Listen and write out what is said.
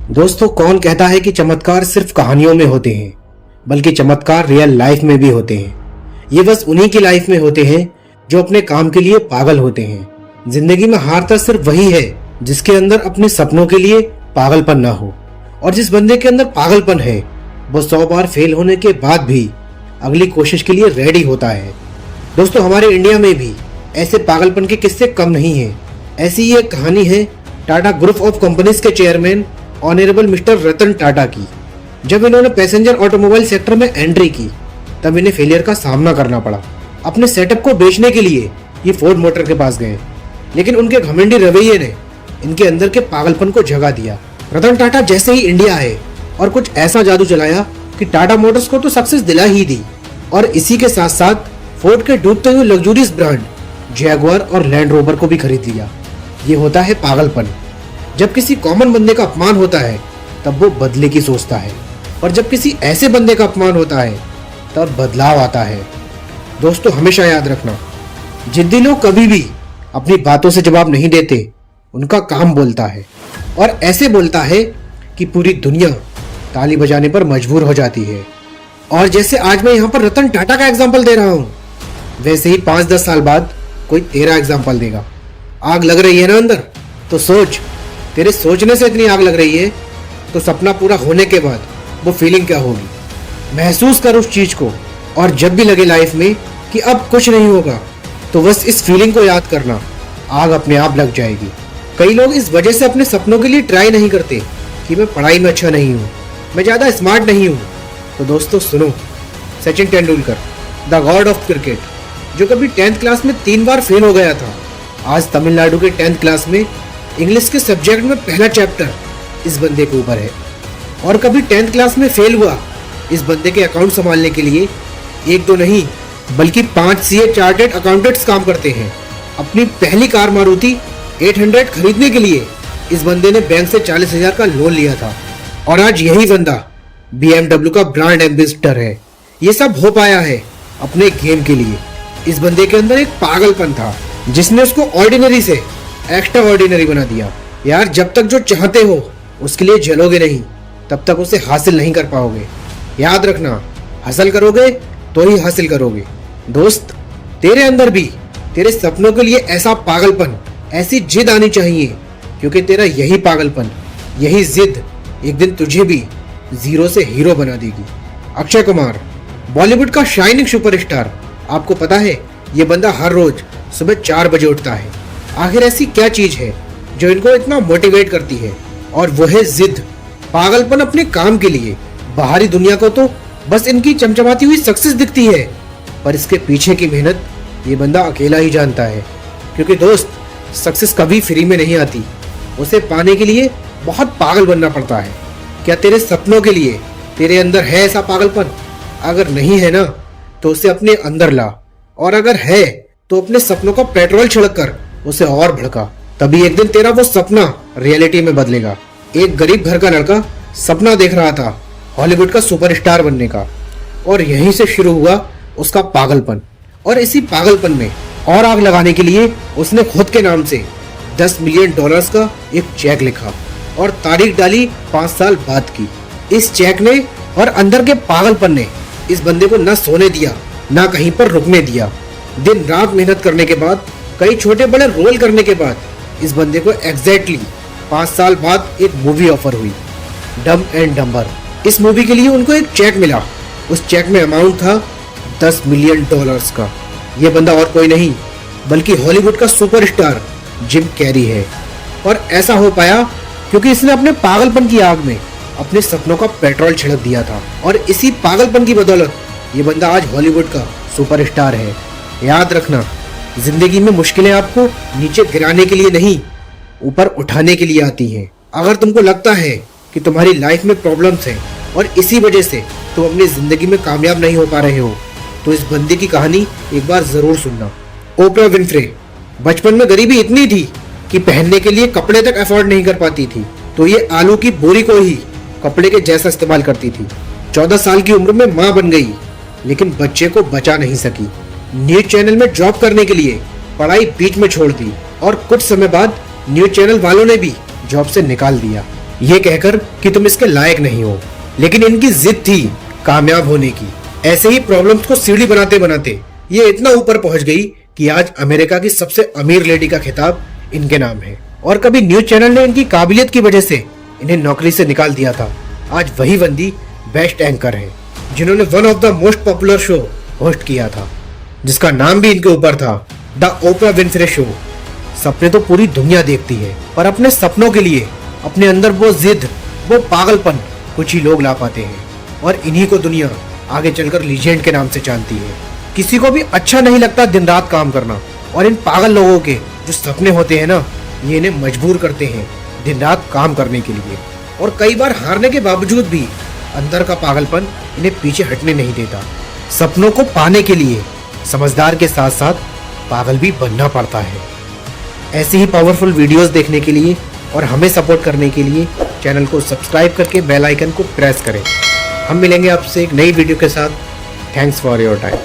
दोस्तों, कौन कहता है कि चमत्कार सिर्फ कहानियों में होते हैं, बल्कि चमत्कार रियल लाइफ में भी होते हैं। ये बस उन्हीं की लाइफ में होते हैं जो अपने काम के लिए पागल होते हैं। जिंदगी में हारता सिर्फ वही है जिसके अंदर अपने सपनों के लिए पागलपन ना हो, और जिस बंदे के अंदर पागलपन है वो 100 बार फेल होने के बाद भी अगली कोशिश के लिए रेडी होता है। दोस्तों, हमारे इंडिया में भी ऐसे पागलपन के किस्से कम नहीं हैं। ऐसी ही एक कहानी है टाटा ग्रुप ऑफ कंपनीज के chairman honourable mister Ratan Tata की। जब इन्होंने पैसेंजर ऑटोमोबाइल सेक्टर में एंट्री की तब इन्हें फेलियर का सामना करना पड़ा। अपने सेटअप को बेचने के लिए ये फोर्ड मोटर के पास गए, लेकिन उनके घमंडी रवैये ने इनके अंदर के पागलपन को जगा दिया। रतन टाटा जैसे ही इंडिया आए और कुछ ऐसा जादू चलाया कि टाटा मोटर्स को तो सक्सेस दिला ही दी, और इसी के साथ साथ फोर्ड के डूबते हुए लग्जूरियस ब्रांड जैगुआर और लैंड रोवर को भी खरीद लिया। ये होता है पागलपन। जब किसी कॉमन बंदे का अपमान होता है तब वो बदले की सोचता है, और जब किसी ऐसे बंदे का अपमान होता है तब बदलाव आता है। दोस्तों, हमेशा याद रखना, जिद्दी लोग कभी भी अपनी बातों से जवाब नहीं देते, उनका काम बोलता है, और ऐसे बोलता है कि पूरी दुनिया ताली बजाने पर मजबूर हो जाती है। और जैसे आज मैं यहाँ पर रतन टाटा का एग्जाम्पल दे रहा हूँ, वैसे ही 5-10 साल बाद कोई तेरा एग्जाम्पल देगा। आग लग रही है ना अंदर, तो सोच, तेरे सोचने से इतनी आग लग रही है तो सपना पूरा होने के बाद वो फीलिंग क्या होगी। महसूस कर उस चीज को, और जब भी लगे लाइफ में कि अब कुछ नहीं होगा तो बस इस फीलिंग को याद करना, आग अपने आप लग जाएगी। कई लोग इस वजह से अपने सपनों के लिए ट्राई नहीं करते कि मैं पढ़ाई में अच्छा नहीं हूँ, मैं ज्यादा स्मार्ट नहीं हूँ। तो दोस्तों सुनो, Sachin Tendulkar, the God of cricket, जो कभी 10th क्लास में 3 बार फेल हो गया था, आज तमिलनाडु के 10th क्लास में इंग्लिश के सब्जेक्ट में पहला चैप्टर इस बंदे के ऊपर है। और कभी 10th क्लास में फेल हुआ, इस बंदे के अकाउंट संभालने के लिए 1-2 नहीं बल्कि 5 सीए चार्टर्ड अकाउंटेंट्स काम करते हैं। अपनी पहली कार मारुति 800 खरीदने के लिए इस बंदे ने बैंक से 40,000 का लोन लिया था, और आज यही बंदा BMW का ब्रांड एम्बेसडर है। ये सब हो पाया है अपने गेम के लिए। इस बंदे के अंदर एक पागलपन था जिसने उसको ऑर्डिनरी से एक्स्ट्रा ऑर्डिनरी बना दिया। यार, जब तक जो चाहते हो उसके लिए जलोगे नहीं, तब तक उसे हासिल नहीं कर पाओगे। याद रखना, हासिल करोगे तो ही हासिल करोगे। दोस्त, तेरे अंदर भी तेरे सपनों के लिए ऐसा पागलपन, ऐसी जिद आनी चाहिए, क्योंकि तेरा यही पागलपन, यही जिद एक दिन तुझे भी जीरो से हीरो बना देगी। अक्षय कुमार, बॉलीवुड का शाइनिंग सुपरस्टार, आपको पता है ये बंदा हर रोज सुबह 4 बजे उठता है। आखिर ऐसी क्या चीज है जो इनको इतना मोटिवेट करती है? और वो है जिद, पागलपन अपने काम के लिए। बाहरी दुनिया को तो बस इनकी चमचमाती हुई सक्सेस दिखती है, पर इसके पीछे की मेहनत ये बंदा अकेला ही जानता है। क्योंकि दोस्त, सक्सेस कभी फ्री में नहीं आती, उसे पाने के लिए बहुत पागल बनना पड़ता है। क्या तेरे सपनों के लिए तेरे अंदर है ऐसा पागलपन? अगर नहीं है ना, तो उसे अपने अंदर ला, और अगर है तो अपने सपनों का पेट्रोल छिड़क कर उसे और भड़का। तभी एक दिन तेरा वो सपना रियलिटी में बदलेगा। एक गरीब घर का लड़का सपना देख रहा था हॉलीवुड का सुपरस्टार बनने का, और यहीं से शुरू हुआ उसका पागलपन। और इसी पागलपन में और आग लगाने के लिए उसने खुद के नाम से $10 मिलियन का एक चेक लिखा और तारीख डाली 5 साल बाद की। इस चेक ने और अंदर के पागलपन ने इस बंदे को न सोने दिया, ना कहीं पर रुकने दिया। दिन रात मेहनत करने के बाद, कई छोटे बड़े रोल करने के बाद, इस बंदे को एग्जैक्टली 5 साल बाद एक मूवी ऑफर हुई, डम एंड डम्बर। इस मूवी के लिए उनको एक चेक मिला। उस चेक में अमाउंट था $10 मिलियन का। ये बंदा और कोई नहीं बल्कि हॉलीवुड का सुपरस्टार जिम कैरी है। और ऐसा हो पाया क्योंकि इसने अपने पागलपन की आग में अपने सपनों का पेट्रोल छिड़क दिया था, और इसी पागलपन की बदौलत ये बंदा आज हॉलीवुड का सुपरस्टार है। याद रखना, जिंदगी में मुश्किलें आपको नीचे गिराने के लिए नहीं, ऊपर उठाने के लिए आती हैं। अगर तुमको लगता है कि तुम्हारी लाइफ में प्रॉब्लम्स हैं और इसी वजह से तुम अपनी जिंदगी में कामयाब नहीं हो पा रहे हो, तो इस बंदे की कहानी एक बार जरूर सुनना। ओपरा विनफ्रे, बचपन में गरीबी इतनी थी कि पहनने के लिए कपड़े तक अफोर्ड नहीं कर पाती थी, तो ये आलू की बोरी को ही कपड़े के जैसा इस्तेमाल करती थी। 14 साल की उम्र में माँ बन गई, लेकिन बच्चे को बचा नहीं सकी। न्यूज चैनल में जॉब करने के लिए पढ़ाई बीच में छोड़ दी, और कुछ समय बाद न्यूज चैनल वालों ने भी जॉब से निकाल दिया। ये कहकर कि तुम इसके लायक नहीं हो, लेकिन इनकी जिद थी कामयाब होने की। ऐसे ही प्रॉब्लम्स को सीढ़ी बनाते बनाते ये इतना ऊपर पहुंच गई कि आज अमेरिका की सबसे अमीर लेडी का खिताब इनके नाम है। और कभी न्यूज चैनल ने इनकी काबिलियत की वजह से इन्हें नौकरी से निकाल दिया था। आज वही बंदी बेस्ट एंकर है, जिन्होंने one of the most popular show host किया था, जिसका नाम भी इनके ऊपर था, द ओपरा विनफ्रे शो। सपने तो पूरी दुनिया देखती है, पर अपने सपनों के लिए अपने अंदर वो जिद, वो पागलपन कुछ ही लोग ला पाते हैं, और इन्हीं को दुनिया आगे चलकर लीजेंड के नाम से जानती है। किसी को भी अच्छा नहीं लगता दिन रात काम करना, और इन पागल लोगों के जो सपने होते हैं ना, ये इन्हें मजबूर करते हैं दिन रात काम करने के लिए। और कई बार हारने के बावजूद भी अंदर का पागलपन इन्हें पीछे हटने नहीं देता। सपनों को पाने के लिए समझदार के साथ साथ पागल भी बनना पड़ता है। ऐसी ही पावरफुल वीडियोस देखने के लिए और हमें सपोर्ट करने के लिए चैनल को सब्सक्राइब करके बेल आइकन को प्रेस करें। हम मिलेंगे आपसे एक नई वीडियो के साथ। Thanks for your time.